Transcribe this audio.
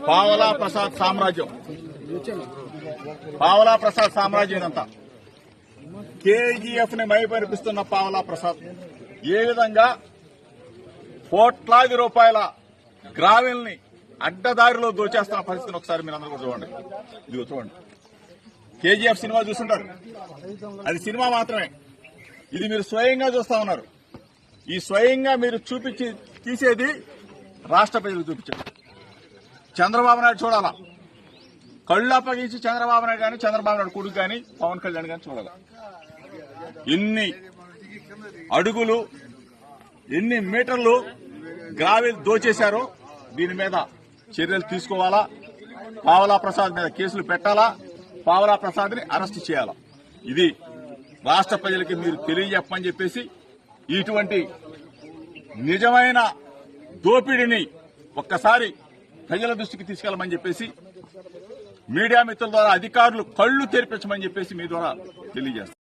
పావలా ప్రసాద్ సామ్రాజ్యం, పావలా ప్రసాద్ సామ్రాజ్యం ఇదంతా. కేజీఎఫ్ ని మైపరిపిస్తున్న పావలా ప్రసాద్ ఏ విధంగా కోట్లాది రూపాయల గ్రావెల్ ని అడ్డదారిలో దోచేస్తున్న పరిస్థితిని ఒకసారి మీరు అందరూ చూడండి. ఇదిగో చూడండి, కేజీఎఫ్ సినిమా చూస్తుంటారు, అది సినిమా మాత్రమే. ఇది మీరు స్వయంగా చూస్తా ఉన్నారు. ఈ స్వయంగా మీరు తీసేది రాష్ట్ర ప్రజలకు చూపించారు. చంద్రబాబు నాయుడు చూడాలా, కళ్ళు అప్పగించి చంద్రబాబు నాయుడు కానీ, చంద్రబాబు నాయుడు కొడుకు కానీ, పవన్ కళ్యాణ్ కానీ చూడాలా. ఎన్ని అడుగులు, ఎన్ని మీటర్లు గ్రావెల్ దోచేశారో దీని మీద చర్యలు తీసుకోవాలా. పావలా ప్రసాద్ మీద కేసులు పెట్టాలా, పావలా ప్రసాద్ ని అరెస్ట్ చేయాలా. ఇది రాష్ట్ర ప్రజలకి మీరు తెలియజెప్పని చెప్పేసి ఇటువంటి నిజమైన దోపిడీని ఒక్కసారి ప్రజల దృష్టికి తీసుకెళ్లమని చెప్పేసి మీడియా మిత్రుల ద్వారా అధికారులు కళ్లు తెరిపించమని చెప్పేసి మీ ద్వారా తెలియజేస్తారు.